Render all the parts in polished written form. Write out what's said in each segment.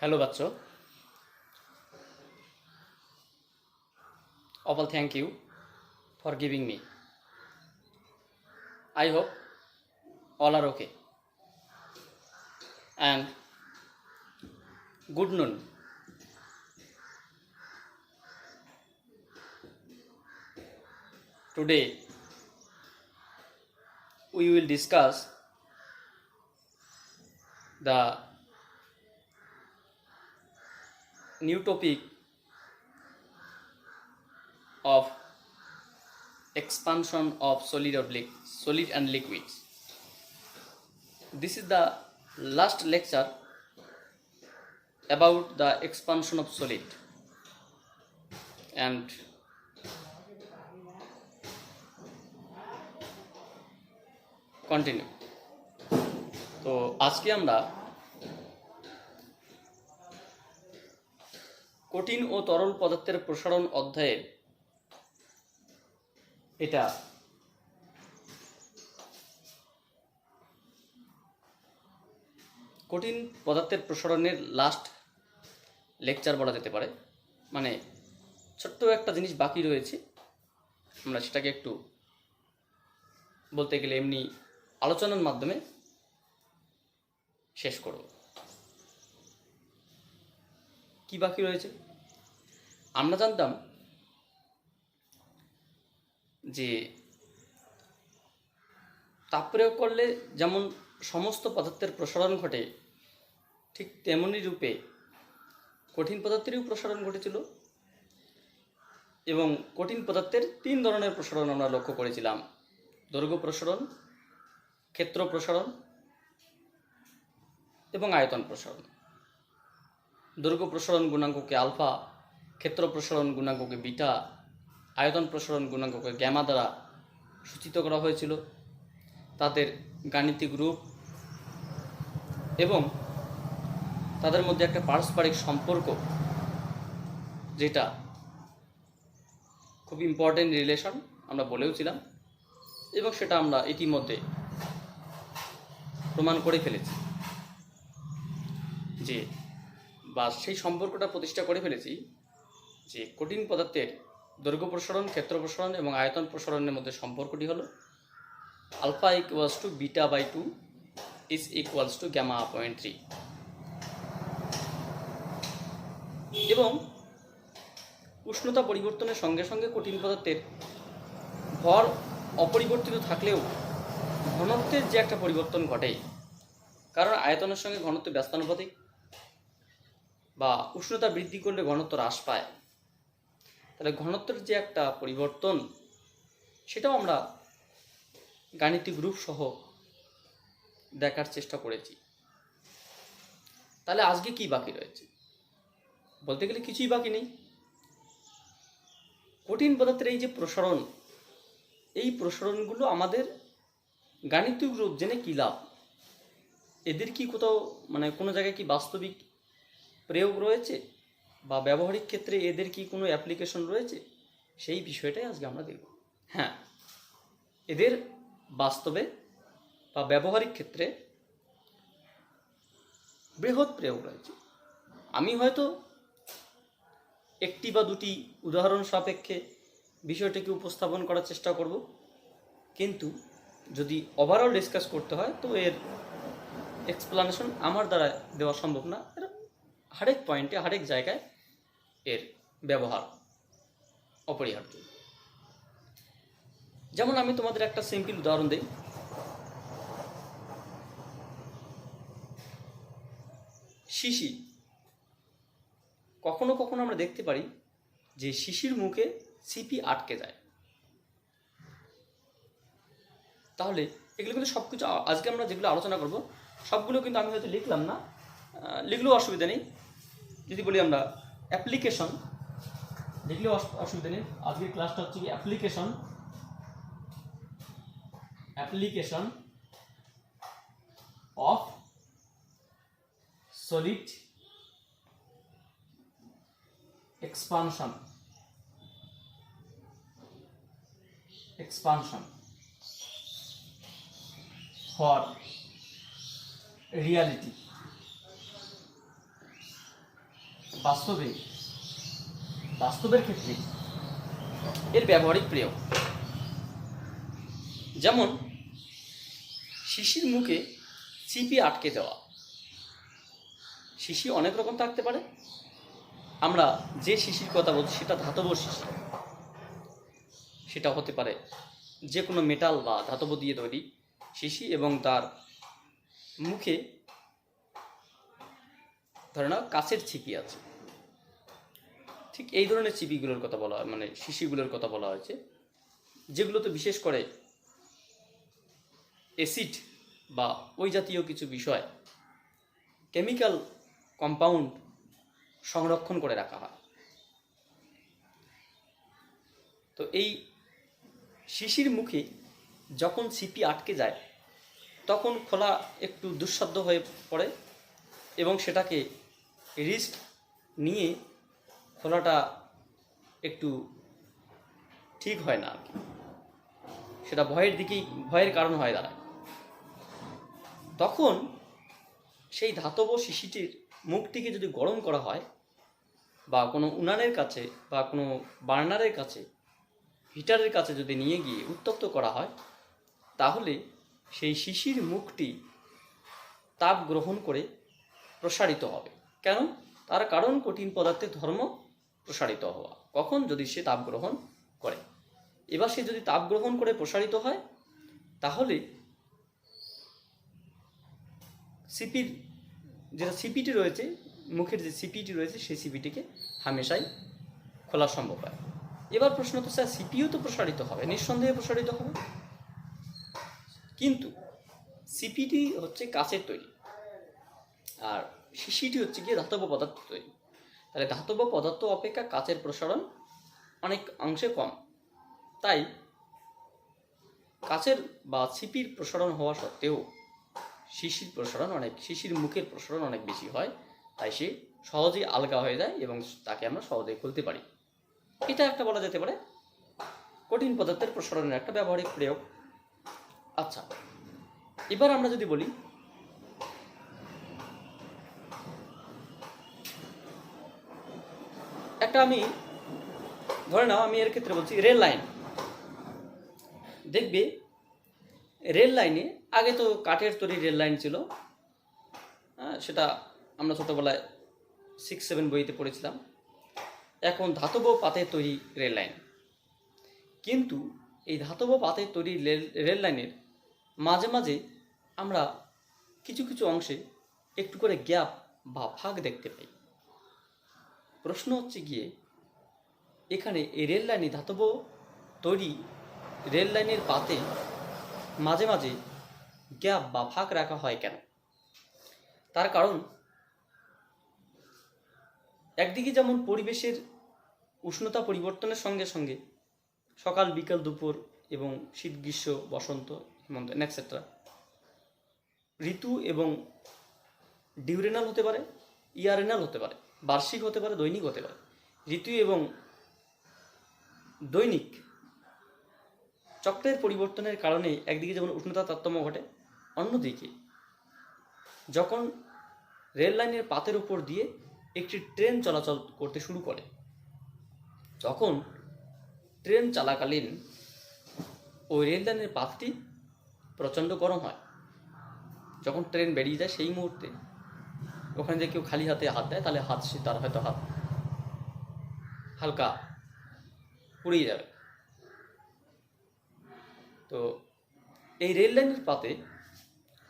Hello बच्चों, Opal, thank you for giving me. I hope all are okay. And good noon. Today we will discuss the new topic of expansion of solid and liquids. This is the last lecture about the expansion of solid, and continue. তো আজকে আমরা কঠিন ও তরল পদার্থের প্রসারণ অধ্যায়ের এটা কঠিন পদার্থের প্রসারণের লাস্ট লেকচার বলা যেতে পারে। মানে ছোট্ট একটা জিনিস বাকি রয়েছে, আমরা সেটাকে একটু বলতে গেলে এমনি আলোচনার মাধ্যমে শেষ করব। কি বাকি রয়েছে? আমরা জানতাম যে তাপ প্রয়োগ করলে যেমন সমস্ত পদার্থের প্রসারণ ঘটে, ঠিক তেমনি রূপে কঠিন পদার্থেরও প্রসারণ ঘটেছিল। এবং কঠিন পদার্থের 3 ধরনের প্রসারণ আমরা লক্ষ্য করেছিলাম: দৈর্ঘ্য প্রসারণ, ক্ষেত্র প্রসারণ এবং আয়তন প্রসারণ। দৈর্ঘ্য প্রসারণ গুণাঙ্ককে আলফা, ক্ষেত্র প্রসারণ গুণাঙ্ককে বিটা, আয়তন প্রসারণ গুণাঙ্ককে গ্যামা দ্বারা সূচিত করা হয়েছিল। তাদের গাণিতিক রূপ এবং তাদের মধ্যে একটা পারস্পরিক সম্পর্ক, যেটা খুব ইম্পর্টেন্ট রিলেশন আমরা বলেওছিলাম, এবং সেটা আমরা ইতিমধ্যে প্রমাণ করে ফেলেছি যে সেই সম্পর্কটা প্রতিষ্ঠা করে ফেলেছি যে কঠিন পদার্থের দৈর্ঘ্য প্রসারণ, ক্ষেত্র প্রসারণ এবং আয়তন প্রসারণের মধ্যে সম্পর্কটি হলো alpha equals to beta by 2 is equals to gamma upon 3। এবং উষ্ণতা পরিবর্তনের সঙ্গে সঙ্গে কঠিন পদার্থের ভর অপরিবর্তিত থাকলেও ঘনত্বের যে একটা পরিবর্তন ঘটে, কারণ আয়তনের সঙ্গে ঘনত্ব ব্যস্তানুপাতিক, বা উষ্ণতা বৃদ্ধি করলে ঘনত্ব হ্রাস পায়, তাহলে ঘনত্বের যে একটা পরিবর্তন সেটাও আমরা গাণিতিক রূপ সহ দেখার চেষ্টা করেছি। তাহলে আজকে কি বাকি রয়েছে? বলতে গেলে কিছুই বাকি নেই। কঠিন পদার্থের এই যে প্রসারণ, এই প্রসারণগুলো আমাদের গাণিতিক রূপ জেনে কী লাভ? এদের কি কোথাও কোনো জায়গায় কি বাস্তবিক প্রয়োগ রয়েছে, বা ব্যবহারিক ক্ষেত্রে এদের কি কোনো অ্যাপ্লিকেশন রয়েছে? সেই বিষয়টাই আজকে আমরা দেখব। হ্যাঁ, এদের বাস্তবে বা ব্যবহারিক ক্ষেত্রে বৃহৎ প্রয়োগ রয়েছে। আমি হয়তো একটি বা দুটি উদাহরণ সাপেক্ষে বিষয়টিকে উপস্থাপন করার চেষ্টা করব, কিন্তু যদি ওভারঅল ডিসকাস করতে হয় তো এর এক্সপ্লানেশন আমার দ্বারা দেওয়া সম্ভব না। এর হরেক পয়েন্টে, হরেক জায়গায় এর ব্যবহার অপরিহার্য। যেমন আমি তোমাদের একটা সিম্পল উদাহরণ দিই। শিশি, কখনো কখনো আমরা দেখতে পারি যে শিশির মুখে সিপি আটকে যায়। তাহলে এগুলো কিন্তু সব কিছু আজকে আমরা যেগুলো আলোচনা করব সবগুলো কিন্তু আমি হয়তো লিখলাম না, লিখলেও অসুবিধা নেই। যদি বলি আমরা অ্যাপ্লিকেশন, লিখলেও অসুবিধা নেই। আজকের ক্লাসটা হচ্ছে কি application of solid expansion for reality. বাস্তবের ক্ষেত্রে এর ব্যবহারিক প্রয়োগ, যেমন শিশির মুখে চিপি আটকে দেওয়া। শিশি অনেক রকম থাকতে পারে। আমরা যে শিশির কথা বলছি সেটা ধাতব শিশি, সেটা হতে পারে যে কোনো মেটাল বা ধাতব দিয়ে তৈরি শিশি, এবং তার মুখে ধরে নাও কাচের ছিপি আছে। ঠিক এই ধরনের চিপিগুলোর কথা বলা হয়, মানে শিশিগুলোর কথা বলা হয়েছে, যেগুলোতে বিশেষ করে অ্যাসিড বা ওই জাতীয় কিছু বিষয়, কেমিক্যাল কম্পাউন্ড সংরক্ষণ করে রাখা হয়। তো এই শিশির মুখে যখন ছিপি আটকে যায় তখন খোলা একটু দুঃসাধ্য হয়ে পড়ে, এবং সেটাকে রিস্ক নিয়ে খোলাটা একটু ঠিক হয় না আর কি, সেটা ভয়ের কারণ হয়ে দাঁড়ায়। তখন সেই ধাতব শিশিটির মুখটিকে যদি গরম করা হয় বা কোনো উনানের কাছে বা কোনো বার্নারের কাছে, হিটারের কাছে যদি নিয়ে গিয়ে উত্তপ্ত করা হয়, তাহলে সেই শিশির মুখটি তাপ গ্রহণ করে প্রসারিত হবে। কেন? তার কারণ কঠিন পদার্থের ধর্ম প্রসারিত হওয়া। কখন? যদি সে তাপ গ্রহণ করে। এবার সে যদি তাপ গ্রহণ করে প্রসারিত হয়, তাহলে সিপির যেটা সিপিটি রয়েছে, মুখের যে সিপিটি রয়েছে, সেই সিপিটিকে হামেশাই খোলা সম্ভব হয়। এবার প্রশ্ন তো স্যার, সিপিও তো প্রসারিত হবে, নিঃসন্দেহে প্রসারিত হবে, কিন্তু সিপিটি হচ্ছে কাচের তৈরি আর শিশিটি হচ্ছে গিয়ে ধাতব পদার্থ তৈরি। তাহলে ধাতব পদার্থ অপেক্ষা কাচের প্রসারণ অনেক অংশে কম। তাই কাচের বা সিপির প্রসারণ হওয়া সত্ত্বেও শিশির মুখের প্রসারণ অনেক বেশি হয়। তাই সে সহজেই আলগা হয়ে যায় এবং তাকে আমরা সহজেই খুলতে পারি। এটা একটা বলা যেতে পারে কঠিন পদার্থের প্রসারণের একটা ব্যবহারিক প্রয়োগ। আচ্ছা, এবার আমরা যদি বলি একটা, আমি ধরে নাও আমি এর ক্ষেত্রে বলছি রেল লাইন। দেখবে রেল লাইনে আগে তো কাঠের তৈরি রেল লাইন ছিল, সেটা আমরা ছোটোবেলায় 6-7 বইতে পড়েছিলাম। এখন ধাতব পাতের তৈরি রেল লাইন। কিন্তু এই ধাতব পাতের তৈরি রেল লাইনের মাঝে মাঝে আমরা কিছু কিছু অংশে একটু করে গ্যাপ বা ফাঁক দেখতে পাই। প্রশ্ন হচ্ছে গিয়ে এখানে এই রেল লাইনে ধাতব তৈরি রেল লাইনের পাতে মাঝে মাঝে গ্যাপ বা ফাঁক রাখা হয় কেন? তার কারণ একদিকে যেমন পরিবেশের উষ্ণতা পরিবর্তনের সঙ্গে সঙ্গে সকাল বিকাল দুপুর এবং শীত গ্রীষ্ম বসন্ত হেমন্ত এটসেট্রা ঋতু এবং ডিউরেনাল হতে পারে, ইয়ারেনাল হতে পারে, বার্ষিক হতে পারে, দৈনিক হতে পারে। ঋতু এবং দৈনিক চক্রের পরিবর্তনের কারণে একদিকে যেমন উষ্ণতার তারতম্য ঘটে, অন্যদিকে যখন রেল লাইনের পাতের উপর দিয়ে একটি ট্রেন চলাচল করতে শুরু করে, তখন ট্রেন চলাকালীন ওই রেল লাইনের পাতটি প্রচণ্ড গরম হয়। যখন ট্রেন বেরিয়ে যায় সেই মুহূর্তে ওখানে যে কেউ খালি হাতে হাত দেয়, তাহলে তার হয়তো হাত হালকা পুড়িয়ে যাবে। তো এই রেল লাইনের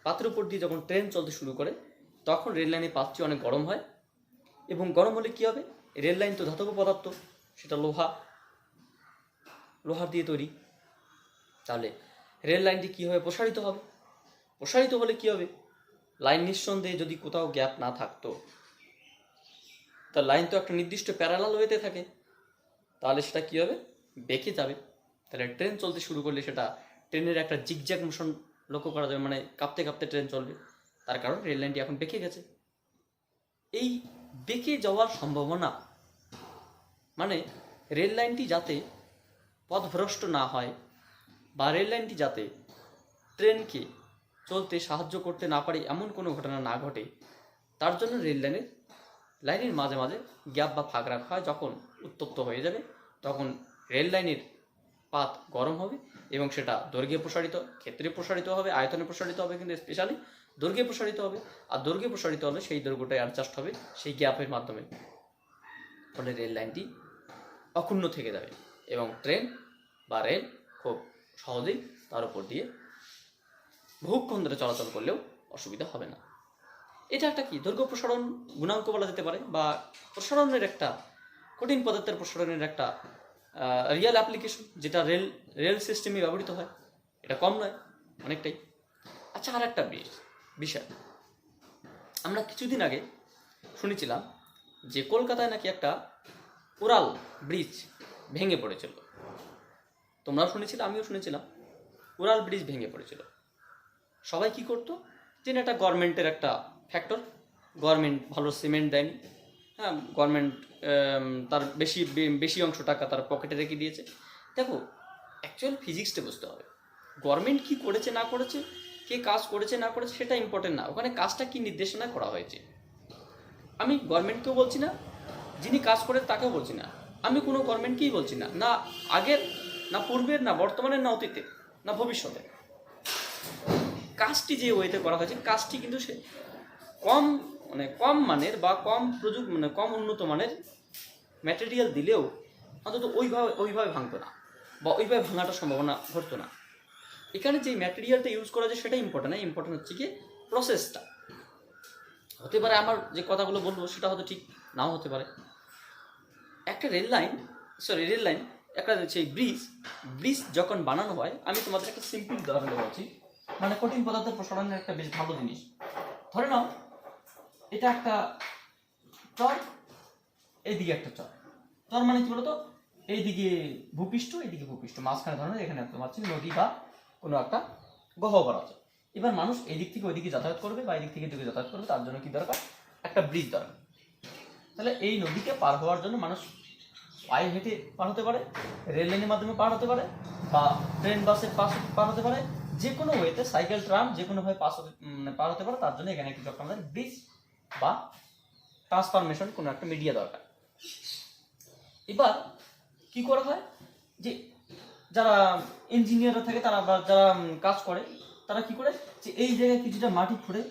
পাতের উপর দিয়ে যখন ট্রেন চলতে শুরু করে, তখন রেল লাইনের পাতটি অনেক গরম হয়, এবং গরম হলে কী হবে? রেল লাইন তো ধাতব পদার্থ, সেটা লোহার দিয়ে তৈরি। তাহলে রেল লাইনটি কী হবে? প্রসারিত হবে। প্রসারিত হলে কী হবে? লাইন নিঃসন্দেহে যদি কোথাও গ্যাপ না থাকতো, তা লাইন তো একটা নির্দিষ্ট প্যারালাল ওয়েতে থাকে, তাহলে সেটা কী হবে? বেঁকে যাবে। তাহলে ট্রেন চলতে শুরু করলে সেটা ট্রেনের একটা জিগজ্যাগ মোশন লক্ষ্য করা যাবে, মানে কাঁপতে কাঁপতে ট্রেন চলবে। তার কারণ রেল লাইনটি এখন বেঁকে গেছে। এই বেঁকে যাওয়ার সম্ভাবনা, মানে রেল লাইনটি যাতে পথভ্রষ্ট না হয় বা রেল লাইনটি যাতে ট্রেনকে চলতে সাহায্য করতে না পারে এমন কোনো ঘটনা না ঘটে, তার জন্য রেল লাইনের লাইনের মাঝে মাঝে গ্যাপ বা ফাঁক রাখা হয়। যখন উত্তপ্ত হয়ে যাবে তখন রেল লাইনের পাত গরম হবে এবং সেটা দৈর্ঘ্যে প্রসারিত, ক্ষেত্রে প্রসারিত হবে, আয়তনে প্রসারিত হবে, কিন্তু স্পেশালি দৈর্ঘ্যে প্রসারিত হবে। আর দৈর্ঘ্যে প্রসারিত হলে সেই দৈর্ঘ্যটাই অ্যাডজাস্ট হবে সেই গ্যাপের মাধ্যমে, ফলে রেল লাইনটি অক্ষুণ্ণ থেকে যাবে এবং ট্রেন বা রেল খুব সহজেই তার উপর দিয়ে বহুক্ষণ ধরে চলাচল করলেও অসুবিধা হবে না। এটা একটা কি দৈর্ঘ্য প্রসারণ গুণাঙ্ক বলা যেতে পারে, বা প্রসারণের একটা কঠিন পদার্থের প্রসারণের একটা রিয়েল অ্যাপ্লিকেশন, যেটা রেল সিস্টেমে ব্যবহৃত হয়। এটা কম নয়, অনেকটাই। আচ্ছা, আর একটা বিষয়, আমরা কিছুদিন আগে শুনেছিলাম যে কলকাতায় নাকি একটা উড়াল ব্রিজ ভেঙে পড়েছিল। তোমরাও শুনেছিলে, আমিও শুনেছিলাম। উড়াল ব্রিজ ভেঙে পড়েছিল। সবাই কি করতো, যে এটা গভর্নমেন্টের একটা ফ্যাক্টর, গভর্নমেন্ট ভালো সিমেন্ট দেয়নি, হ্যাঁ, গভর্নমেন্ট তার বেশি অংশ টাকা তার পকেটে রেখে দিয়েছে। দেখো, অ্যাকচুয়াল ফিজিক্সটা বুঝতে হবে। গভর্নমেন্ট কি করেছে না করেছে, কে কাজ করেছে না করেছে, সেটা ইম্পর্টেন্ট না, ওখানে কাজটা কি নির্দেশনা করা হয়েছে। আমি গভর্নমেন্টকেও বলছি না, যিনি কাজ করে তাকেও বলছি না, আমি কোনো গভর্নমেন্টকেই বলছি না, না আগের, না পূর্বের, না বর্তমানের, না অতীতের, না ভবিষ্যতে। কাজটি যে ওয়েতে করা হয়েছে, কাজটি কিন্তু সে কম মানের বা কম উন্নত মানের ম্যাটেরিয়াল দিলেও অন্তত ওইভাবে ভাঙতো না, বা ওইভাবে ভাঙাটার সম্ভাবনা ঘটতো না। এখানে যে ম্যাটেরিয়ালটা ইউজ করা যায় সেটা ইম্পর্টেন্ট না, ইম্পর্টেন্ট হচ্ছে কি প্রসেসটা। হতে পারে আমার যে কথাগুলো বলবো সেটা হয়তো ঠিক নাও হতে পারে। একটা রেল লাইন একটা সেই ব্রিজ যখন বানানো হয়, আমি তোমাদের একটা সিম্পল উদাহরণ বলছি, মানে কঠিন পদার্থের প্রসারণের একটা বেশ ভালো জিনিস। ধরে নাও এটা একটা চর, এইদিকে একটা চর মানে কি বলতো, এইদিকে ভূপৃষ্ঠ, এইদিকে ভূপৃষ্ঠ, মাঝখানে ধরনের এখানে তোমার নদী বা কোনো একটা গহ্বর আছে। এবার মানুষ এই দিক থেকে ওইদিকে যাতায়াত করবে বা এই দিক থেকে এদিকে যাতায়াত করবে, তার জন্য কি দরকার, একটা ব্রিজ দরকার। তাহলে এই নদীকে পার হওয়ার জন্য মানুষ পায়ে হেঁটে পার হতে পারে, রেল লাইনের মাধ্যমে পার হতে পারে, বা ট্রেন বাসের পার হতে পারে, যে কোনো ওয়েতে, সাইকেল ট্রাম যে কোনোভাবে পার হতে পারে। তার জন্য এখানে কিছু একটা আমাদের ব্রিজ বা ট্রান্সফরমেশন কোনো একটা মিডিয়া দরকার। এবার কি করা হয়, যে যারা ইঞ্জিনিয়াররা থাকে তারা বা যারা কাজ করে তারা কি করে, যে এই জায়গায় কিছুটা মাটি খুঁড়ে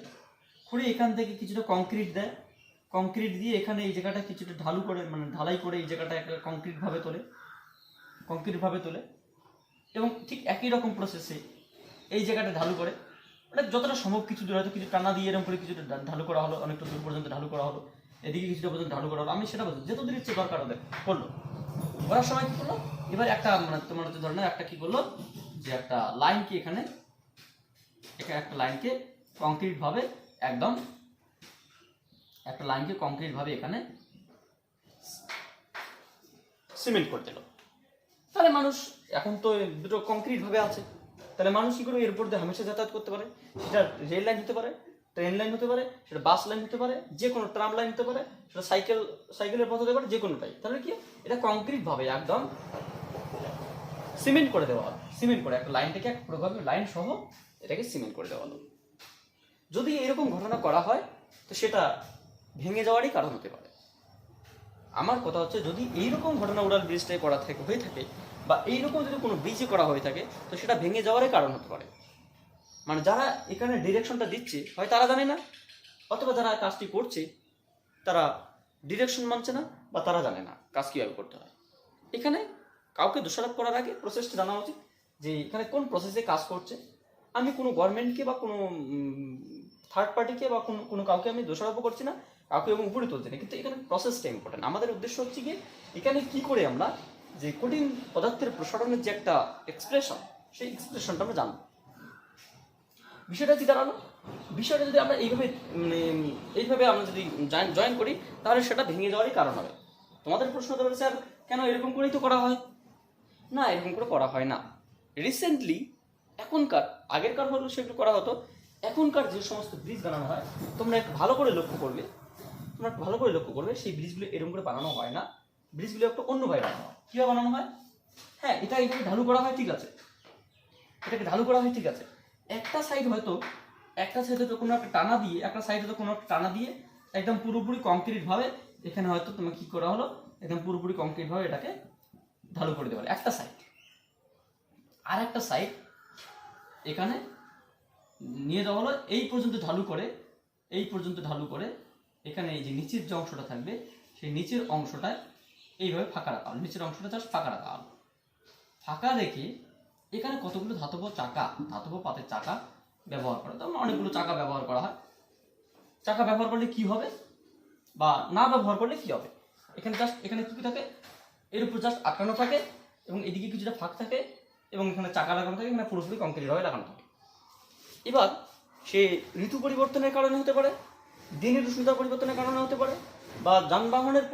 এখান থেকে কিছুটা কংক্রিট দেয়, কংক্রিট দিয়ে এখানে এই জায়গাটা কিছুটা ঢালু করে, মানে ঢালাই করে এই জায়গাটা একটা কংক্রিটভাবে তোলে এবং ঠিক একই রকম প্রসেসে এই জায়গাটা ঢালু করে, মানে যতটা সম্ভব কিছু দূর, হয়তো কিছু টানা দিয়ে এরকম করে কিছুটা ঢালু করা হলো, অনেকটা দূর পর্যন্ত ঢালু করা হলো, এদিকে কিছুটা পর্যন্ত ঢালু করা হলো। আমি সেটা বলছি, যেত দূর ইচ্ছে দরকার ওদের করলো, করার সময় কি করলো, এবার একটা মানে তোমার হচ্ছে ধরনের একটা কি করলো, যে একটা লাইনকে এখানে একটা লাইনকে কংক্রিট ভাবে এখানে সিমেন্ট করে দিল। তাহলে মানুষ এখন তো দুটো কংক্রিট ভাবে আছে, তাহলে মানুষ কি করে এর উপর দিয়ে হামেশা যাতায়াত করতে পারে। সেটা রেল লাইন হতে পারে, ট্রেন লাইন হতে পারে, সেটা বাস লাইন হতে পারে, যে কোনো ট্রাম লাইন হতে পারে, সেটা সাইকেলের পথ হতে পারে, যে কোনোটাই। তাহলে কি এটা কংক্রিট ভাবে একদম সিমেন্ট করে দেওয়া হলো, সিমেন্ট করে একটা লাইনটাকে এক পুরোভাবে লাইন সহ এটাকে সিমেন্ট করে দেওয়া হলো। যদি এরকম ঘটনা করা হয় তো সেটা ভেঙে যাওয়ারই কারণ হতে পারে। আমার কথা হচ্ছে, যদি এইরকম ঘটনা উড়াল ব্রিজটাই হয়ে থাকে, বা এইরকম যদি কোনো ব্রিজে করা হয়ে থাকে, তো সেটা ভেঙে যাওয়ারই কারণ হতে পারে। মানে যারা এখানে ডিরেকশনটা দিচ্ছে হয় তারা জানে না, অথবা যারা কাজটি করছে তারা ডিরেকশন মানছে না, বা তারা জানে না কাজ কীভাবে করতে হয়। এখানে কাউকে দোষারোপ করার আগে প্রসেসটা জানা উচিত, যে এখানে কোন প্রসেসে কাজ করছে। আমি কোনো গভর্নমেন্টকে বা কোনো থার্ড পার্টিকে বা কোনো কাউকে আমি দোষারোপ করছি না, কাউকে এবং উপরে তুলছি না, কিন্তু এখানে প্রসেসটা ইম্পর্টেন্ট। আমাদের উদ্দেশ্য হচ্ছে কি, এখানে কি করে আমরা যে কঠিন পদার্থের প্রসারণের যে একটা এক্সপ্রেশন, সেই এক্সপ্রেশনটা আমরা জানবো। বিষয়টা কি দাঁড়ালো, বিষয়টা যদি আমরা এইভাবে আমরা যদি জয়েন করি, তাহলে সেটা ভেঙে যাওয়ারই কারণ হবে। তোমাদের প্রশ্ন হতে পারে, স্যার কেন এরকম করেই তো করা হয় না, এরকম করে করা হয় না। রিসেন্টলি এখনকার, আগেরকার হলেও সেগুলো করা হতো, এখনকার যে সমস্ত ব্রিজ বানানো হয়, তোমরা একটু ভালো করে লক্ষ্য করবে, সেই ব্রিজগুলো এরকম করে বানানো হয় না, ব্রিজগুলো একটু অন্যভাবে বানানো হয়। কীভাবে বানানো হয়, হ্যাঁ, এটা এইভাবে ঢালু করা হয়, ঠিক আছে, এটাকে ঢালু করা হয়, ঠিক আছে। একটা সাইড হয়তো কোনো একটা টানা দিয়ে, একটা সাইড হয়তো কোনো একটা টানা দিয়ে একদম পুরোপুরি কংক্রিটভাবে এখানে হয়তো তোমার কি করা হলো, একদম পুরোপুরি কংক্রিটভাবে এটাকে ঢালু করে দেওয়া হলো একটা সাইড। আর একটা সাইড এখানে নিয়ে যাওয়া হলো এই পর্যন্ত ঢালু করে এখানে এই যে নিচের যে অংশটা থাকবে সেই নিচের অংশটা এইভাবে ফাঁকা রাখা হলো, নিচের অংশটা জাস্ট ফাঁকা রাখা হলো। ফাঁকা রেখে এখানে কতগুলো ধাতব পাতের চাকা ব্যবহার করা, তেমন অনেকগুলো চাকা ব্যবহার করা হয়। চাকা ব্যবহার করলে কি হবে বা না ব্যবহার করলে কি হবে, এখানে জাস্ট এখানে কি থাকে, এর উপর জাস্ট আটকানো থাকে এবং এদিকে কিছুটা ফাঁক থাকে এবং এখানে চাকা লাগানো থাকে, এখানে পুরোপুরি কংক্রিটভাবে লাগানো থাকে। এবার সে ঋতু পরিবর্তনের কারণে হতে পারে, দিনের উষ্ণতা পরিবর্তনের কারণে হতে পারে, বা যানবাহনের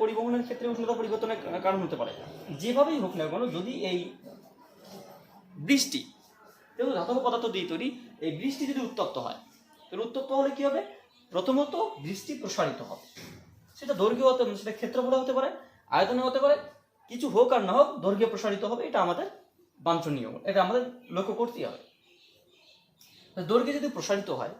পরিবহনের ক্ষেত্রে উষ্ণতা পরিবর্তনের কারণ হতে পারে। যেভাবেই হোক না কেন, যদি এই বৃষ্টি, যেহেতু ধাতব পদার্থ দিয়ে তৈরি, এই বৃষ্টি যদি উত্তপ্ত হয়, তাহলে উত্তপ্ত হলে কি হবে, প্রথমত বৃষ্টি প্রসারিত হবে। সেটা দৈর্ঘ্য হতে, সেটা ক্ষেত্রফলে হতে পারে, আয়তনে হতে পারে, কিছু হোক আর না হোক দৈর্ঘ্য প্রসারিত হবে। এটা আমাদের বাঞ্ছনীয়, এটা আমাদের লক্ষ্য করতেই হবে। দৈর্ঘ্য যদি প্রসারিত হয়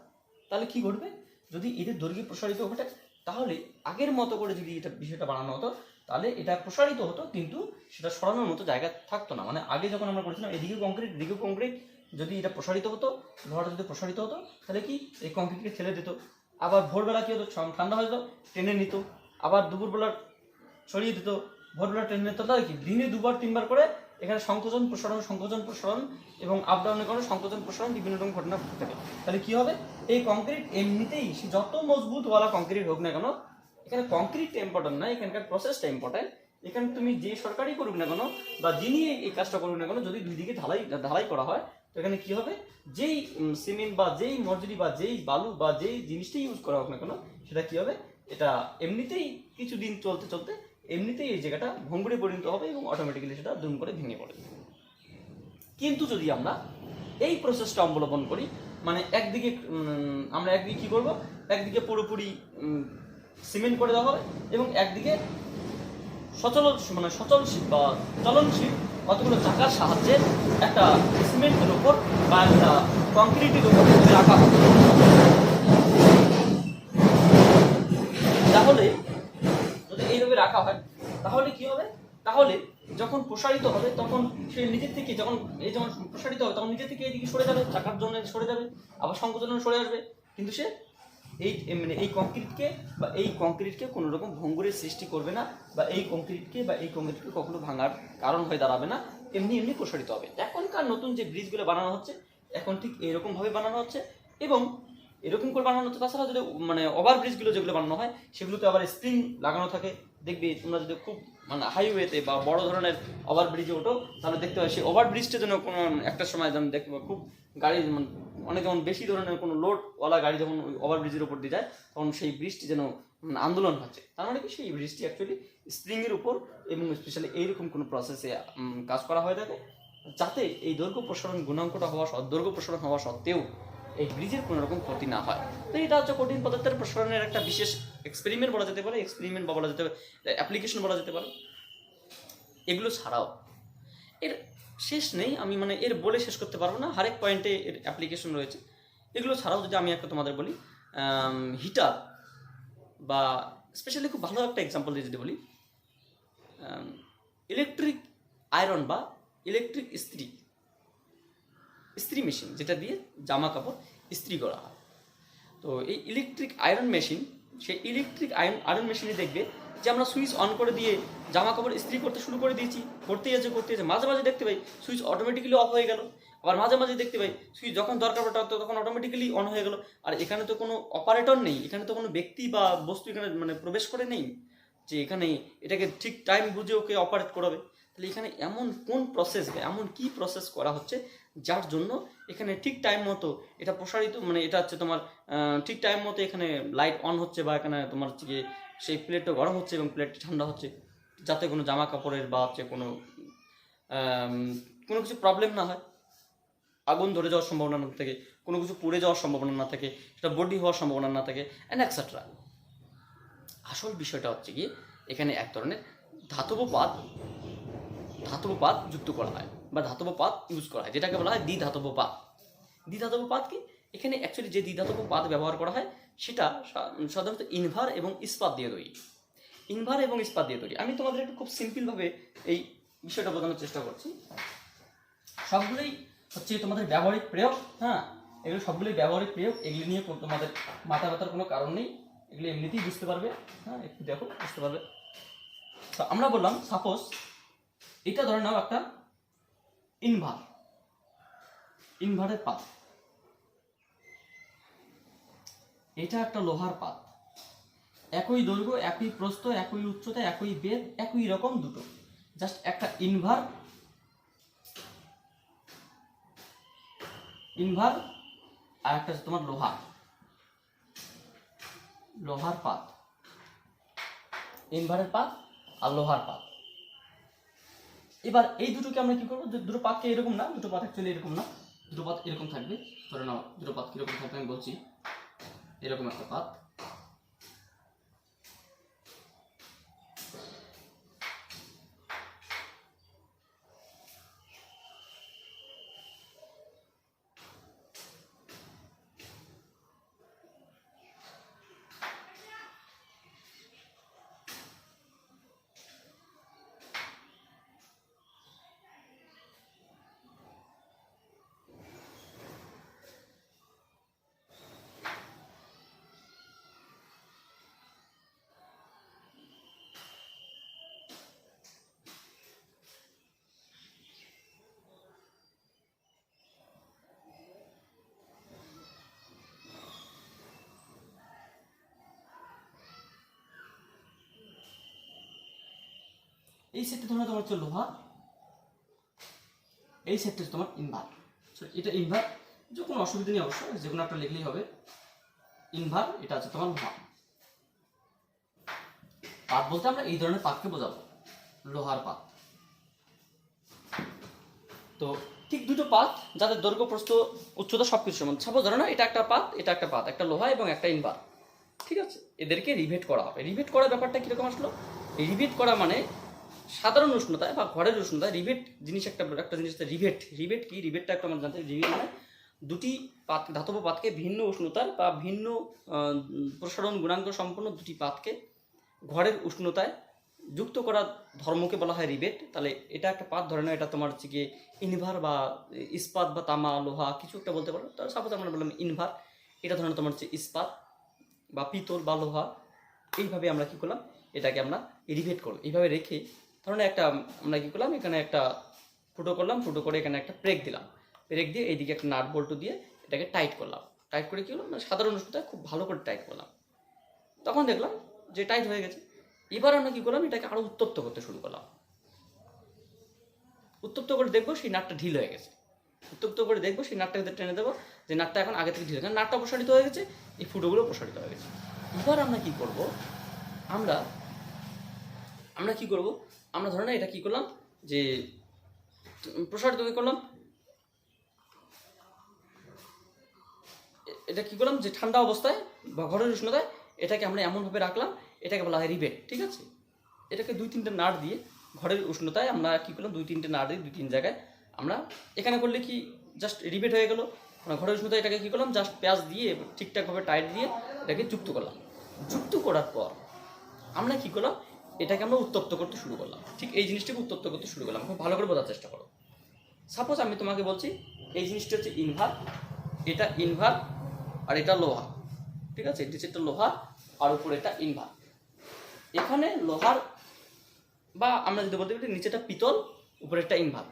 তাহলে কি ঘটবে, যদি এদের দৈর্ঘ্য প্রসারিত ঘটে তাহলে আগের মতো করে যদি এটা বিষয়টা বানানো হতো তাহলে এটা প্রসারিত হতো, কিন্তু সেটা সরানোর মতো জায়গা থাকতো না। মানে আগে যখন আমরা করেছিলাম এদিকে কংক্রিট এদিকে কংক্রিট, যদি এটা প্রসারিত হতো, লোহাটা যদি প্রসারিত হতো তাহলে কি এই কংক্রিটকে ঠেলে দিত। আবার ভোরবেলা কি হতো, ঠান্ডা হয়ে যেত, টেনে নিত, আবার দুপুরবেলা সরিয়ে দিত, ভোরবেলা টেনে নিত। তাহলে কি দিনে 2বার 3বার করে এখানে সংকোচন প্রসারণ এবং আপ ডাউনের কারণে সংকোচন প্রসারণ বিভিন্ন রকম ঘটনা ঘটতে থাকে। তাহলে কি হবে, এই কংক্রিট এমনিতেই যত মজবুতওয়ালা কংক্রিট হোক না কেন, এখানে কংক্রিটটা ইম্পর্টেন্ট না, এখানকার প্রসেসটা ইম্পর্টেন্ট। এখানে তুমি যে সরকারই করুক না কেন বা যিনি এই কাজটা করুক না কেন, যদি দুই দিকে ঢালাই করা হয় তো এখানে কি হবে, যেই সিমেন্ট বা যেই মজুরি বা যেই বালু বা যেই জিনিসটাই ইউজ করা হোক না কেন, সেটা কি হবে, এটা এমনিতেই কিছুদিন চলতে এমনিতেই এই জায়গাটা ভঙ্গুরে পরিণত হবে এবং অটোমেটিক্যালি সেটা দুম করে ভেঙে পড়ে। কিন্তু যদি আমরা এই প্রসেসটা অবলম্বন করি, মানে আমরা একদিকে কি করব, একদিকে পুরোপুরি সিমেন্ট করে দেওয়া হবে এবং একদিকে সচলশীল বা চলনশীল কতগুলো চাকার সাহায্যে একটা সিমেন্টের উপর বা একটা কংক্রিটের উপর রাখা হবে। তাহলে যদি এইভাবে রাখা হয় তাহলে কি হবে, তাহলে যখন প্রসারিত হবে তখন সে নিজের থেকে, যখন প্রসারিত হবে তখন নিজের থেকে এইদিকে সরে যাবে, চাকার জন্য সরে যাবে, আবার সংকোচন সরে আসবে, কিন্তু সে এই কংক্রিটকে কোনো রকম ভঙ্গুরের সৃষ্টি করবে না, বা এই কংক্রিটকে কখনো ভাঙার কারণ হয়ে দাঁড়াবে না, এমনি প্রসারিত হবে। এখনকার নতুন যে ব্রিজগুলো বানানো হচ্ছে এখন ঠিক এরকম ভাবে বানানো হচ্ছে এবং এরকম করে বানানো হচ্ছে। তাছাড়া যদি ওভার ব্রিজগুলো যেগুলো বানানো হয় সেগুলোতে আবার স্প্রিং লাগানো থাকে। দেখবে তোমরা যদি খুব হাইওয়েতে বা বড় ধরনের ওভার ব্রিজে ওঠো তাহলে দেখতে হয় সেই ওভার ব্রিজটা যেন কোনো একটা সময় যেমন দেখতে খুব গাড়ি অনেক যেমন বেশি ধরনের কোনো লোডওয়ালা গাড়ি যখন ওভার ব্রিজের উপর দিয়ে যায় তখন সেই ব্রিজটি যেন আন্দোলন হচ্ছে। তার মানে কি, সেই ব্রিজটি অ্যাকচুয়ালি স্প্রিংয়ের উপর এবং স্পেশালি এইরকম কোনো প্রসেসে কাজ করা হয়ে থাকে, যাতে এই দৈর্ঘ্য প্রসারণ গুণাঙ্কটা দৈর্ঘ্য প্রসারণ হওয়া সত্ত্বেও এই ব্রিজের কোনো রকম ক্ষতি না হয়। তো এটা হচ্ছে কঠিন পদার্থের প্রসারণের একটা বিশেষ এক্সপেরিমেন্ট বলা যেতে পারে, অ্যাপ্লিকেশন বলা যেতে পারে। এগুলো ছাড়াও এর শেষ নেই, আমি এর বলে শেষ করতে পারবো না, হরেক পয়েন্টে এর অ্যাপ্লিকেশন রয়েছে। এগুলো ছাড়াও যদি আমি একটা তোমাদের বলি, হিটার বা স্পেশালি খুব ভালো একটা এক্সাম্পল দিয়ে যদি বলি, ইলেকট্রিক আয়রন বা ইলেকট্রিক ইস্ত্রি মেশিন, যেটা দিয়ে জামা কাপড় ইস্ত্রি করা হয়। তো এই ইলেকট্রিক আয়রন মেশিন, সেই ইলেকট্রিক আয়রন মেশিনে দেখবে যে আমরা সুইচ অন করে দিয়ে জামা কাপড় ইস্ত্রি করতে শুরু করে দিয়েছি, করতেই আছে, মাঝে মাঝে দেখতে পাই সুইচ অটোমেটিক্যালি অফ হয়ে গেল, আবার মাঝে মাঝে দেখতে পাই সুইচ যখন দরকার পড়ে তখন অটোমেটিক্যালি অন হয়ে গেল। আর এখানে তো কোনো অপারেটর নেই, এখানে তো কোনো ব্যক্তি বা বস্তু এখানে প্রবেশ করে নেই যে এখানে এটাকে ঠিক টাইম বুঝে ওকে অপারেট করাবে। তাহলে এখানে এমন কোন প্রসেস বা এমন কি প্রসেস করা হচ্ছে যার জন্য এখানে ঠিক টাইম মতো এটা প্রসারিত, এটা হচ্ছে তোমার ঠিক টাইম মতো এখানে লাইট অন হচ্ছে, বা এখানে তোমার হচ্ছে গিয়ে সেই প্লেটটা গরম হচ্ছে এবং প্লেটটা ঠান্ডা হচ্ছে, যাতে কোনো জামা কাপড়ের বা হচ্ছে কোনো কিছু প্রবলেম না হয়, আগুন ধরে যাওয়ার সম্ভাবনা না থাকে, কোনো কিছু পুড়ে যাওয়ার সম্ভাবনা না থাকে, সেটা বডি হওয়ার সম্ভাবনা না থাকে, অ্যান্ড এক্সেট্রা। আসল বিষয়টা হচ্ছে গিয়ে এখানে এক ধরনের ধাতব পাত যুক্ত করা হয় বা ধাতব পাত ইউজ করা হয়, যেটাকে বলা হয় দ্বিধাতব পাত। দ্বিধাতব পাত কি, এখানে অ্যাকচুয়ালি যে দ্বিধাতব পাত ব্যবহার করা হয় সেটা সাধারণত ইনভার এবং ইস্পাত দিয়ে তৈরি। ইনভার এবং ইস্পাত দিয়ে তৈরি। আমি তোমাদের একটু খুব সিম্পলভাবে এই বিষয়টা বোঝানোর চেষ্টা করছি। সবগুলোই হচ্ছে তোমাদের ব্যবহারিক প্রয়োগ, হ্যাঁ, এগুলো সবগুলোই ব্যবহারিক প্রয়োগ। এগুলি নিয়ে তোমাদের মাথা ব্যথার কোনো কারণ নেই, এগুলো এমনিতেই বুঝতে পারবে, হ্যাঁ, একটু দেখো বুঝতে পারবে। তো আমরা বললাম সাপোজ এটা ধরে নাও একটা ইনভারের পাত, এটা একটা লোহার পাত, একই দৈর্ঘ্য, একই প্রস্থ, একই উচ্চতা, একই বেদ, একই রকম দুটো, জাস্ট একটা ইনভার আর একটা তোমার লোহার পাত, ইনভারের পাত আর লোহার পাত। এবার এই দুটোকে আমরা কি করবো, দুটো পাতকে এরকম না, দুটো পাত অ্যাকচুয়ালি এরকম না, দুটো পাত এরকম থাকবে। ধরে নাও দুটো পাত কিরকম থাকবে আমি বলছি, এরকম একটা পাত, এই সেটটা ধরো তোমার হচ্ছে লোহা, এই সেটটা তোমার ইনভার। এটা ইনভার, যে কোনো অসুবিধা নেই, অবশ্যই যে কোনো একটা লিখলেই হবে। ইনভার, এটা আছে তোমার লোহা। পাত বলতে আমরা এই ধরনের পাতকে বোঝাবো, লোহার পাত। তো ঠিক দুটো পাত যাদের দৈর্ঘ্য, প্রস্থ, উচ্চতা সবকিছু সমান। সাপোজ ধরো না এটা একটা পাত, এটা একটা পাত, একটা লোহা এবং একটা ইনভার, ঠিক আছে? এদেরকে রিভেট করা হবে। রিভেট করার ব্যাপারটা কিরকম আসলো? রিভেট করা মানে সাধারণ উষ্ণতায় বা ঘরের উষ্ণতায় রিভেট জিনিস একটা জিনিস। রিভেট কি? রিভেটটা একটা আমরা জানতে, রিভেট মানে দুটি পাত, ধাতব পাতকে ভিন্ন উষ্ণতার বা ভিন্ন প্রসারণ গুণাঙ্ক সম্পন্ন দুটি পাতকে ঘরের উষ্ণতায় যুক্ত করা ধর্মকে বলা হয় রিভেট। তাহলে এটা একটা পাত, ধরে নাও এটা তোমার হচ্ছে গিয়ে ইনভার বা ইস্পাত বা তামা, লোহা কিছু একটা বলতে পারো। তাহলে সাপোজ আমরা বললাম ইনভার, এটা ধরে নাও তোমার হচ্ছে ইস্পাত বা পিতল বা লোহা। এইভাবে আমরা কী করলাম, এটাকে আমরা রিভেট করলাম। এইভাবে রেখে ধরনের একটা আমরা কী করলাম, এখানে একটা ফুটো করলাম, ফুটো করে এখানে একটা ব্রেক দিলাম, ব্রেক দিয়ে এইদিকে একটা নাট বল্টু দিয়ে এটাকে টাইট করলাম। টাইট করে কী হলো, মানে সাধারণ উষ্ণতায় খুব ভালো করে টাইট করলাম। তখন দেখলাম যে টাইট হয়ে গেছে। এবার আমরা কী করলাম, এটাকে আরও উত্তপ্ত করতে শুরু করলাম। উত্তপ্ত করে দেখবো সেই নাটটা ঢিল হয়ে গেছে। উত্তপ্ত করে দেখবো সেই নাটটাকে টেনে দেবো, যে নাটটা এখন আগে থেকে ঢিল হয়ে গেছে, নাটটা প্রসারিত হয়ে গেছে, এই ফুটোগুলো প্রসারিত হয়ে গেছে। এবার আমরা কী করবো, আমরা কী করবো, আমরা ধরে না এটা কী করলাম, যে প্রসারিত করলাম, এটা কী করলাম, যে ঠান্ডা অবস্থায় বা ঘরের উষ্ণতায় এটাকে আমরা এমনভাবে রাখলাম, এটাকে বলা হয় রিভেট, ঠিক আছে? এটাকে 2-3টে নাট দিয়ে ঘরের উষ্ণতায় আমরা কী করলাম, 2-3টে নাট দিয়ে 2-3 জায়গায় আমরা এখানে করলে কি জাস্ট রিভেট হয়ে গেল। ঘরের উষ্ণতায় এটাকে কী করলাম, জাস্ট প্যাঁচ দিয়ে ঠিকঠাকভাবে টাইট দিয়ে এটাকে যুক্ত করলাম। যুক্ত করার পর আমরা কী করলাম, এটাকে আমরা উত্তপ্ত করতে শুরু করলাম। ঠিক এই জিনিসটাকে উত্তপ্ত করতে শুরু করলাম। খুব ভালো করে বোঝার চেষ্টা করো। সাপোজ আমি তোমাকে বলছি এই জিনিসটা হচ্ছে ইনভার, এটা ইনভার আর এটা লোহা, ঠিক আছে? এটা হচ্ছে লোহা আর উপরে এটা ইনভার। এখানে লোহার বা আমরা যদি বলতে পারি নিচেটা পিতল, উপরে একটা ইনভার।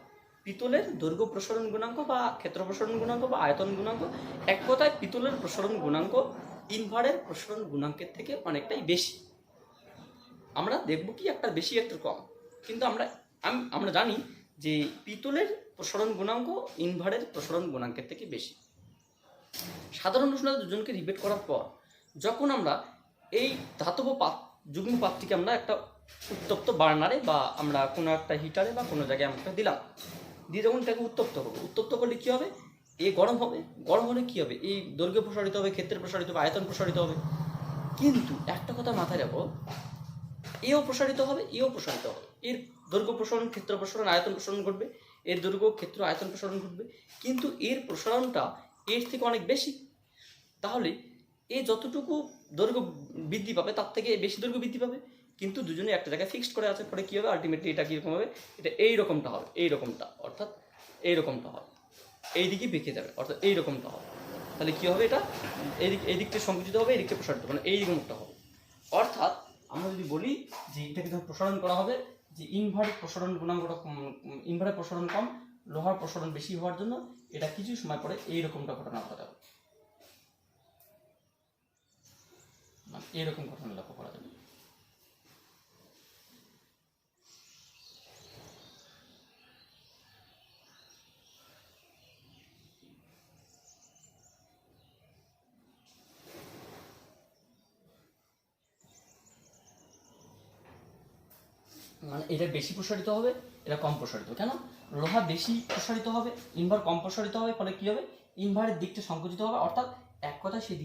পিতলের দৈর্ঘ্য প্রসারণ গুণাঙ্ক বা ক্ষেত্র প্রসারণ গুণাঙ্ক বা আয়তন গুণাঙ্ক, এক কথায় পিতলের প্রসারণ গুণাঙ্ক ইনভারের প্রসারণ গুণাঙ্কের থেকে অনেকটাই বেশি। আমরা দেখব কি একটা বেশি একটা কম, কিন্তু আমরা জানি যে পিতলের প্রসারণ গুণাঙ্ক ইনভারের প্রসারণ গুণাঙ্কের থেকে বেশি। সাধারণ উষ্ণতা দুজনকে রিভেট করার পর যখন আমরা এই ধাতব যুগ্ম পাতটিকে আমরা একটা উত্তপ্ত বার্নারে বা আমরা কোনো একটা হিটারে বা কোনো জায়গায় আমরা দিলাম, দিয়ে যখন এটাকে উত্তপ্ত করবো, উত্তপ্ত করলে কী হবে, এ গরম হবে। গরম হলে কী হবে, এই দৈর্ঘ্য প্রসারিত হবে, ক্ষেত্রে প্রসারিত হবে, আয়তন প্রসারিত হবে। কিন্তু একটা কথা মাথায় রাখো, এও প্রসারিত হবে, এও প্রসারিত হবে। এর দৈর্ঘ্য প্রসারণ, ক্ষেত্র প্রসারণ, আয়তন প্রসারণ ঘটবে। এর দৈর্ঘ্য, ক্ষেত্র, আয়তন প্রসারণ ঘটবে, কিন্তু এর প্রসারণটা এর থেকে অনেক বেশি। তাহলে এই যতটুকু দৈর্ঘ্য বৃদ্ধি পাবে তার থেকে বেশি দৈর্ঘ্য বৃদ্ধি পাবে, কিন্তু দুজনে একটা জায়গায় ফিক্সড করে আছে। পরে কী হবে, আলটিমেটলি এটা কীরকম হবে, এটা এইরকমটা হবে, এইরকমটা অর্থাৎ এইরকমটা হবে, এই দিকে বেঁকে যাবে অর্থাৎ এইরকমটা হবে। তাহলে কী হবে, এটা এই দিকটা সংকুচিত হবে, এই দিকটা প্রসারিত মানে এইরকমটা হবে। অর্থাৎ আমরা যদি বলি যে এটাকে যখন প্রসারণ করা হবে, যে ইনভার্ট প্রসারণ গুণাঙ্কটা ইনভার্টের প্রসারণ কম, লোহার প্রসারণ বেশি হওয়ার জন্য এটা কিছু সময় পরে এইরকমটা ঘটনা ঘটা যাবে, মানে এইরকম ঘটনা লক্ষ্য করা যাবে। মানে এটা বেশি প্রসারিত হবে, এটা কম প্রসারিত। কেন? লোহা বেশি প্রসারিত হবে, ইনভার কম প্রসারিত হবে, ফলে কী হবে, ইনভারের দিকটা সংকুচিত হবে। অর্থাৎ এক কথায় সেই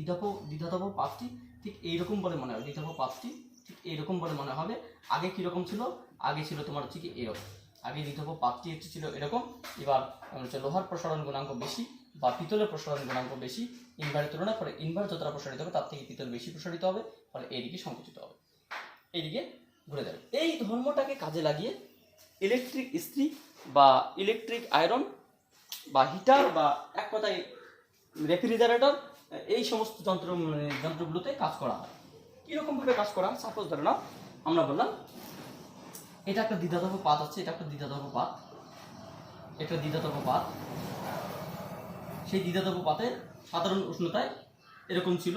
দ্বিধাতব পাতটি ঠিক এইরকম বলে মনে হবে, দ্বিধাতব পাতটি ঠিক এইরকম বলে মনে হবে। আগে কীরকম ছিল, আগে ছিল তোমার হচ্ছে কি এরকম, আগে দ্বিধাতব পাতটি হচ্ছে ছিল এরকম। এবার হচ্ছে লোহার প্রসারণ গুণাঙ্ক বেশি বা পিতলের প্রসারণ গুণাঙ্ক বেশি ইনভারের তুলনায়, ফলে ইনভার যতটা প্রসারিত হবে তার থেকে পিতল বেশি প্রসারিত হবে, ফলে এইদিকে সংকুচিত হবে, এইদিকে ঘুরে যাবে। এই ধর্মটাকে কাজে লাগিয়ে ইলেকট্রিক ইস্ত্রি বা ইলেকট্রিক আয়রন বা হিটার বা এক কথায় রেফ্রিজারেটর, এই সমস্ত যন্ত্রগুলোতে কাজ করা হয়। কীরকমভাবে কাজ করা হয়, সাপোজ ধরে নাও আমরা বললাম এটা একটা দ্বিধাতব পাত আছে, এটা একটা দ্বিধাতব পাত, এটা দ্বিধাতব পাত। সেই দ্বিধাতব পাতের সাধারণ উষ্ণতায় এরকম ছিল,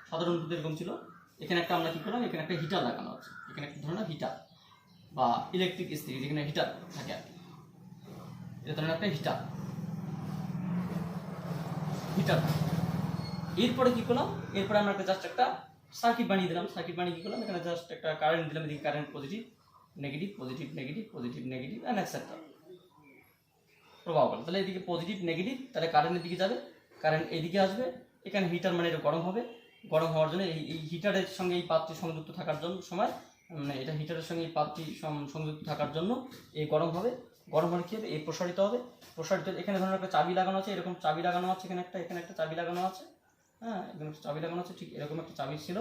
সাধারণ উষ্ণতা এরকম ছিল। এখানে একটা আমরা কী করলাম, এখানে একটা হিটার লাগানো আছে, এখানে একটা ধরনের হিটার বা ইলেকট্রিক ইস্ত্রি যেখানে হিটার থাকে আর কি, এটা ধরনের একটা হিটার। এরপরে কী করলাম, এরপরে আমরা একটা জাস্ট একটা সার্কিট বানিয়ে দিলাম। সার্কিট বানিয়ে কী করলাম, এখানে জাস্ট একটা কারেন্ট দিলাম, এদিকে current positive negative positive negative positive negative and etcetera প্রভাব বলে। তাহলে এদিকে পজিটিভ নেগেটিভ, তাহলে কারেন্টের দিকে যাবে, কারেন্ট এদিকে আসবে। এখানে হিটার মানে এটা গরম হবে, গরম হওয়ার জন্য এই হিটারের সঙ্গে এই পাতটি সংযুক্ত থাকার জন্য সময়, মানে এটা হিটারের সঙ্গে এই পাতটি সংযুক্ত থাকার জন্য এই গরম হবে। গরম হলে কী হবে, এই প্রসারিত হবে। প্রসারিত, এখানে ধরুন একটা চাবি লাগানো আছে, এরকম চাবি লাগানো আছে, এখানে একটা চাবি লাগানো আছে, হ্যাঁ এখানে একটা চাবি লাগানো আছে, ঠিক এরকম একটা চাবি ছিল,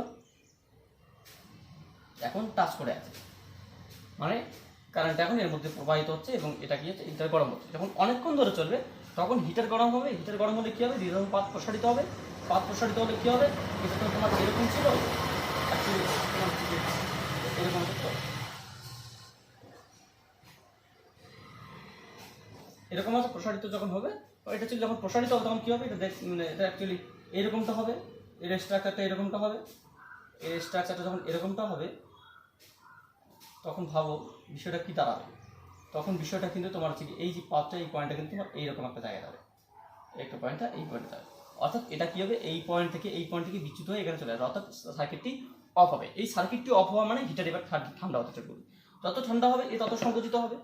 এখন টাচ করে আছে, মানে কারেন্ট এখন এর মধ্যে প্রবাহিত হচ্ছে এবং এটা কি হচ্ছে, হিটার গরম হচ্ছে। যখন অনেকক্ষণ ধরে চলবে তখন হিটার গরম হবে। হিটার গরম হলে কী হবে, দ্বিধাতব পাত প্রসারিত হবে। পাত প্রসারিত হলে কী হবে, এটা তো তোমার এরকম ছিল, এরকম হতো, এরকম আছে। প্রসারিত যখন হবে, এটা ছিল যখন প্রসারিত হবে তখন কী হবে, এটা অ্যাকচুয়ালি এইরকমটা হবে, এর স্ট্রাকচারটা এরকমটা হবে। এর স্ট্রাকচারটা যখন এরকমটা হবে তখন ভাবো বিষয়টা কী দাঁড়াবে। তখন বিষয়টা কিন্তু তোমার হচ্ছে এই যে পাতটা, এই পয়েন্টটা কিন্তু তোমার এইরকম একটা জায়গায় দাঁড়াবে, একটা পয়েন্টটা এই পয়েন্টে দাঁড়াবে। অর্থাৎ এটা কী হবে, এই পয়েন্ট থেকে বিচ্যুত হয়ে এখানে চলে আসবে, অর্থাৎ সার্কিটটি অফ হবে। এই সার্কিটটি অফ হওয়া মানে হিটার এবার ঠান্ডা হতে শুরু করবে। যত ঠান্ডা হবে এ তত সংকুচিত হবে।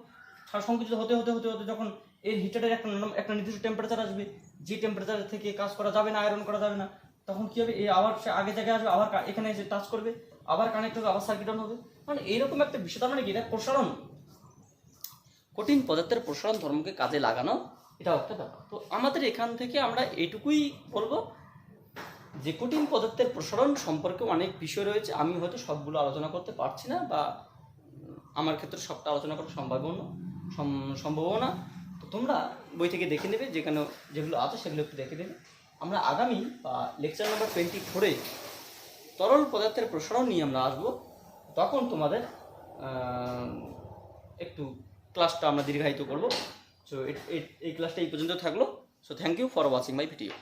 সংকুচিত হতে হতে হতে হতে যখন এর হিটারের একটা নির্দিষ্ট টেম্পারেচার আসবে, যে টেম্পারেচার থেকে কাজ করা যাবে না, আয়রন করা যাবে না, তখন কী হবে, এই আবার সে আগে জায়গায় আসবে, আবার এখানে এসে টাচ করবে, আবার কানেক্ট হবে, আবার সার্কিট অন হবে। মানে এরকম একটা বিষয়। তার মানে কি, এটা প্রসারণ, কঠিন পদার্থের প্রসারণ ধর্মকে কাজে লাগানো, এটাও একটা ব্যাপার। তো আমাদের এখান থেকে আমরা এটুকুই বলবো যে কঠিন পদার্থের প্রসারণ সম্পর্কে অনেক বিষয় রয়েছে, আমি হয়তো সবগুলো আলোচনা করতে পারছি না, বা আমার ক্ষেত্রে সবটা আলোচনা করা সম্ভব না। তো তোমরা বই থেকে দেখে নেবে, যেগুলো আছে সেগুলো একটু দেখে নেবে। আমরা আগামী বা লেকচার নাম্বার 24-এ তরল পদার্থের প্রসারণ নিয়ে আমরা আসবো। তখন তোমাদের একটু ক্লাসটা আমরা দীর্ঘায়িত করবো। সো এই ক্লাসটা এই পর্যন্ত থাকলো। So thank you for watching my video.